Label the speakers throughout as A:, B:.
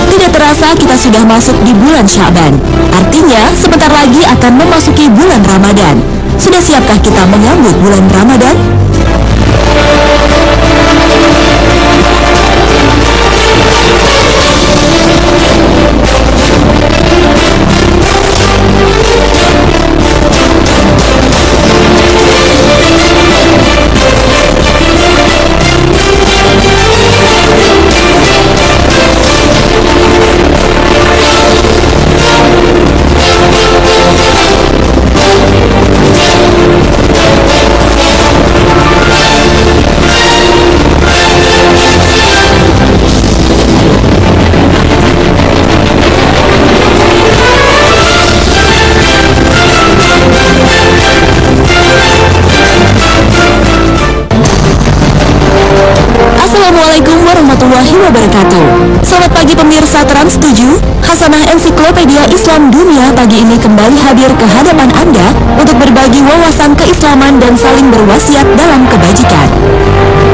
A: Tidak terasa kita sudah masuk di bulan Sya'ban. Artinya, sebentar lagi akan memasuki bulan Ramadan. Sudah siapkah kita menyambut bulan Ramadan? Assalamualaikum warahmatullahi wabarakatuh. Selamat pagi pemirsa Trans 7. Hasanah Ensiklopedia Islam Dunia pagi ini kembali hadir ke hadapan Anda untuk berbagi wawasan keislaman dan saling berwasiat dalam kebajikan.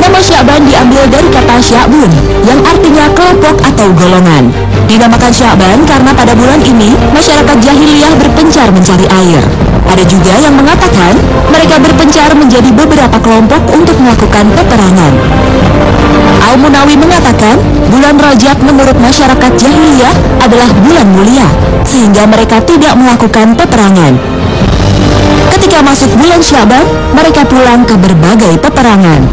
A: Nama Sya'ban diambil dari kata Sya'bun yang artinya kelompok atau golongan. Dinamakan Sya'ban karena pada bulan ini masyarakat jahiliyah berpencar mencari air. Ada juga yang mengatakan mereka berpencar menjadi beberapa kelompok untuk melakukan peperangan. Al-Munawi mengatakan bulan Rajab menurut masyarakat jahiliyah adalah bulan mulia sehingga mereka tidak melakukan peperangan. Ketika masuk bulan Sya'ban, mereka pulang ke berbagai peperangan.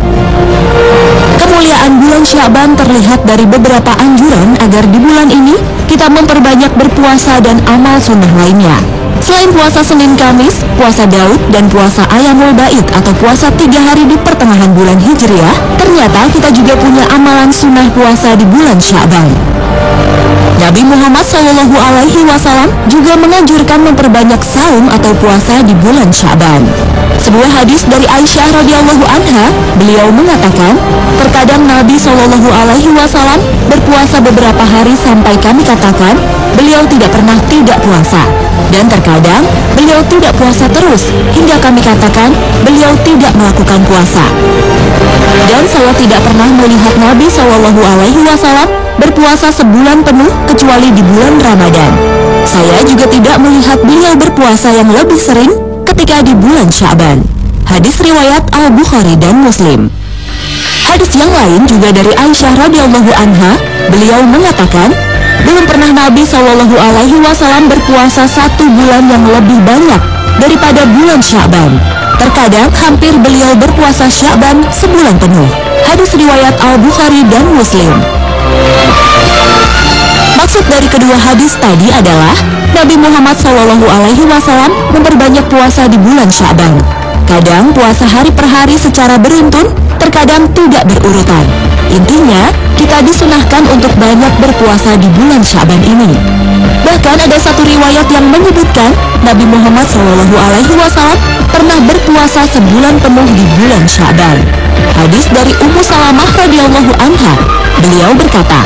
A: Kemuliaan bulan Sya'ban terlihat dari beberapa anjuran agar di bulan ini kita memperbanyak berpuasa dan amal sunnah lainnya. Selain puasa Senin Kamis, puasa Daud, dan puasa Ayamul Ba'id atau puasa 3 hari di pertengahan bulan Hijriah, ternyata kita juga punya amalan sunnah puasa di bulan Sya'ban. Nabi Muhammad SAW juga menganjurkan memperbanyak saum atau puasa di bulan Sya'ban. Sebuah hadis dari Aisyah radhiyallahu anha, beliau mengatakan, terkadang Nabi SAW berpuasa beberapa hari sampai kami katakan, beliau tidak pernah tidak puasa. Dan terkadang beliau tidak puasa terus hingga kami katakan beliau tidak melakukan puasa. Dan saya tidak pernah melihat Nabi SAW berpuasa sebulan penuh kecuali di bulan Ramadan. Saya juga tidak melihat beliau berpuasa yang lebih sering ketika di bulan Sya'ban. Hadis riwayat Al-Bukhari dan Muslim. Hadis yang lain juga dari Aisyah radhiyallahu anha, beliau mengatakan, belum pernah Nabi SAW berpuasa 1 bulan yang lebih banyak daripada bulan Sya'ban. Terkadang hampir beliau berpuasa Sya'ban sebulan penuh. Hadis riwayat Al-Bukhari dan Muslim. Maksud dari kedua hadis tadi adalah Nabi Muhammad SAW memperbanyak puasa di bulan Sya'ban. Kadang puasa hari per hari secara beruntun, terkadang tidak berurutan. Intinya, kita disunahkan untuk banyak berpuasa di bulan Sya'ban ini. Bahkan ada satu riwayat yang menyebutkan Nabi Muhammad SAW pernah berpuasa sebulan penuh di bulan Sya'ban. Hadis dari Ummu Salamah radhiyallahu anha, beliau berkata,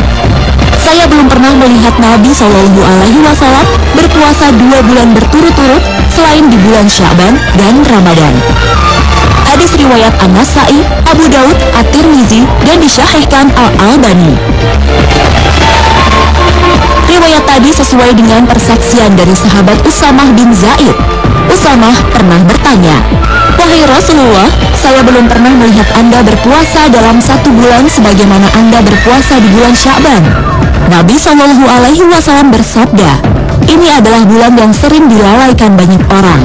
A: saya belum pernah melihat Nabi SAW berpuasa 2 bulan berturut-turut selain di bulan Sya'ban dan Ramadan. Hadis riwayat An-Nasa'i, Abu Daud, At-Tirmizi, dan disyahihkan Al-Albani. Riwayat tadi sesuai dengan persaksian dari sahabat Usamah bin Zaid. Usamah pernah bertanya, wahai Rasulullah, saya belum pernah melihat Anda berpuasa dalam 1 bulan sebagaimana Anda berpuasa di bulan Sya'ban. Nabi SAW bersabda, ini adalah bulan yang sering dilalaikan banyak orang,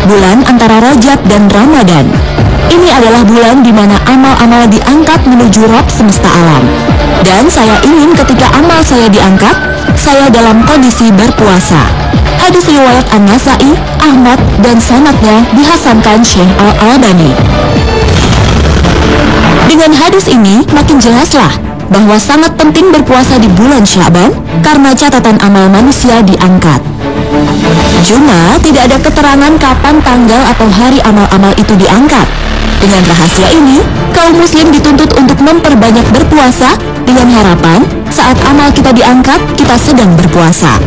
A: bulan antara Rajab dan Ramadan. Ini adalah bulan di mana amal-amal diangkat menuju Rabb semesta alam. Dan saya ingin ketika amal saya diangkat, saya dalam kondisi berpuasa. Hadis riwayat An-Nasa'i, Ahmad, dan sanadnya dihasankan Syekh Al-Albani. Dengan hadis ini makin jelaslah bahwa sangat penting berpuasa di bulan Sya'ban karena catatan amal manusia diangkat. Cuma tidak ada keterangan kapan tanggal atau hari amal-amal itu diangkat. Dengan rahasia ini, kaum muslim dituntut untuk memperbanyak berpuasa dengan harapan saat amal kita diangkat, kita sedang berpuasa.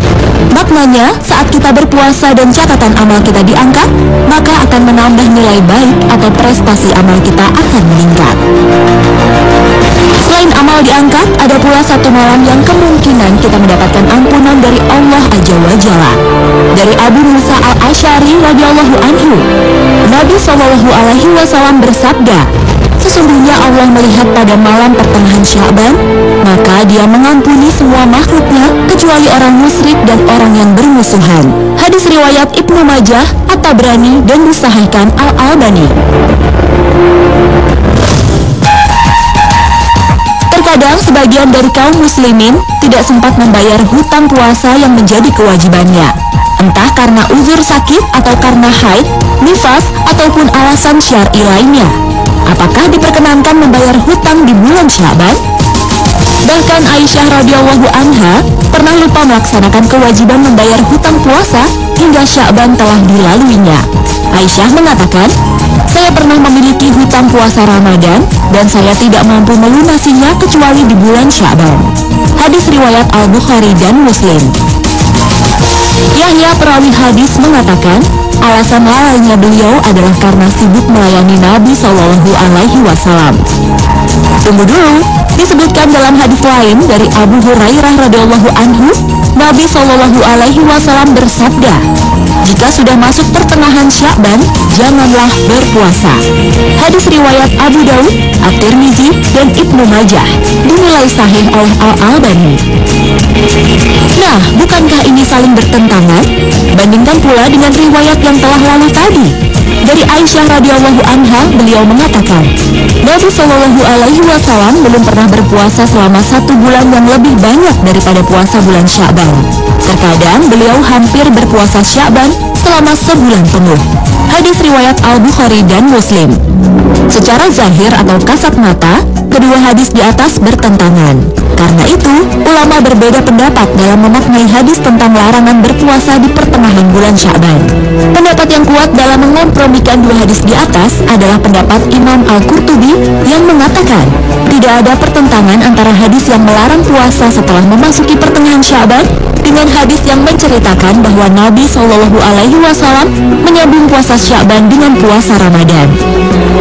A: Maknanya, saat kita berpuasa dan catatan amal kita diangkat, maka akan menambah nilai baik atau prestasi amal kita akan meningkat. Selain amal diangkat, ada pula satu malam yang kemungkinan kita mendapatkan wajallah. Dari Abu Musa al-Asy'ari radhiyallahu anhu, Nabi SAW bersabda, sesungguhnya Allah melihat pada malam pertengahan Sya'ban, maka Dia mengampuni semua makhluknya kecuali orang musyrik dan orang yang bermusuhan. Hadis riwayat Ibnu Majah, At-Tabrani, dan disahihkan Al-Albani. Terkadang sebagian dari kaum muslimin tidak sempat membayar hutang puasa yang menjadi kewajibannya, entah karena uzur sakit atau karena haid, nifas, ataupun alasan syar'i lainnya. Apakah diperkenankan membayar hutang di bulan Sya'ban? Bahkan Aisyah radhiyallahu anha pernah lupa melaksanakan kewajiban membayar hutang puasa hingga Sya'ban telah dilaluinya. Aisyah mengatakan, saya pernah memiliki hutang puasa Ramadan dan saya tidak mampu melunasinya kecuali di bulan Sya'ban. Hadis riwayat Al-Bukhari dan Muslim. Yahya perawi hadis mengatakan, alasan lalainya beliau adalah karena sibuk melayani Nabi SAW. Tunggu dulu, disebutkan dalam hadis lain dari Abu Hurairah radhiyallahu anhu, Nabi SAW bersabda, jika sudah masuk pertengahan Sya'ban, janganlah berpuasa. Hadis riwayat Abu Daud, At-Tirmizi, dan Ibnu Majah, dinilai sahih oleh Al-Albani. Nah, bukankah ini saling bertentangan? Bandingkan pula dengan riwayat yang telah lalu tadi. Dari Aisyah radhiyallahu anha, beliau mengatakan, Nabi SAW belum pernah berpuasa selama 1 bulan yang lebih banyak daripada puasa bulan Sya'ban. Terkadang beliau hampir berpuasa Sya'ban selama sebulan penuh. Hadis riwayat Al-Bukhari dan Muslim. Secara zahir atau kasat mata, kedua hadis di atas bertentangan. Karena itu, ulama berbeda pendapat dalam memaknai hadis tentang larangan berpuasa di pertengahan bulan Sya'ban. Pendapat yang kuat dalam mengompromikan dua hadis di atas adalah pendapat Imam Al-Qurtubi yang mengatakan, tidak ada pertentangan antara hadis yang melarang puasa setelah memasuki pertengahan Sya'ban dengan hadis yang menceritakan bahwa Nabi SAW menyambung puasa Sya'ban dengan puasa Ramadan.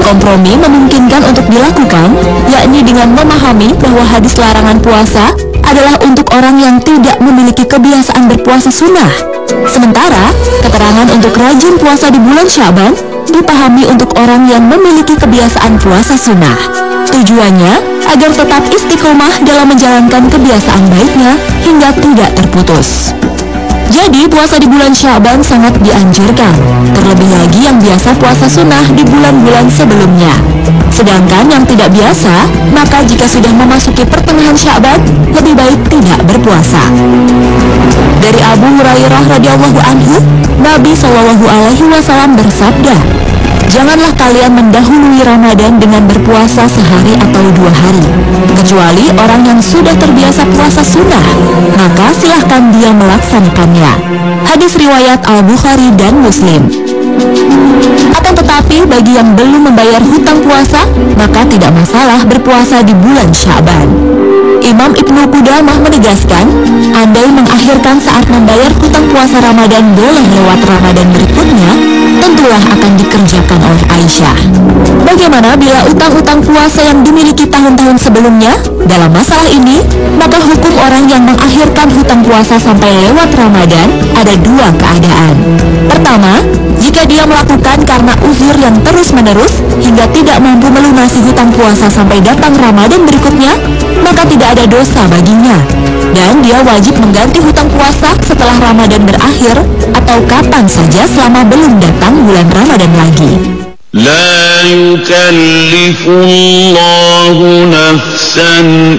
A: Kompromi memungkinkan untuk dilakukan, yakni dengan memahami bahwa hadis larangan puasa adalah untuk orang yang tidak memiliki kebiasaan berpuasa sunnah. Sementara, keterangan untuk rajin puasa di bulan Sya'ban dipahami untuk orang yang memiliki kebiasaan puasa sunnah. Tujuannya agar tetap istiqomah dalam menjalankan kebiasaan baiknya hingga tidak terputus. Jadi puasa di bulan Sya'ban sangat dianjurkan, terlebih lagi yang biasa puasa sunnah di bulan-bulan sebelumnya. Sedangkan yang tidak biasa, maka jika sudah memasuki pertengahan Sya'ban, lebih baik tidak berpuasa. Dari Abu Hurairah radhiyallahu anhu, Nabi SAW bersabda, janganlah kalian mendahului Ramadan dengan berpuasa sehari atau 2 hari, kecuali orang yang sudah terbiasa puasa sunnah, maka silahkan dia melaksanakannya. Hadis riwayat Al-Bukhari dan Muslim. Akan tetapi bagi yang belum membayar hutang puasa, maka tidak masalah berpuasa di bulan Sya'ban. Imam Ibnu Qudamah menegaskan, andai mengakhirkan saat membayar hutang puasa Ramadan boleh lewat Ramadan berikutnya, tentulah akan dikerjakan oleh Aisyah. Bagaimana bila utang-utang puasa yang dimiliki tahun-tahun sebelumnya? Dalam masalah ini, maka hukum orang yang mengakhirkan hutang puasa sampai lewat Ramadan ada 2 keadaan. Pertama, jika dia melakukan karena uzur yang terus-menerus hingga tidak mampu melunasi hutang puasa sampai datang Ramadan berikutnya, maka tidak ada dosa baginya, dan dia wajib mengganti hutang puasa setelah Ramadan berakhir atau kapan saja selama belum datang bulan Ramadan lagi.
B: La yukallifullahu nafsan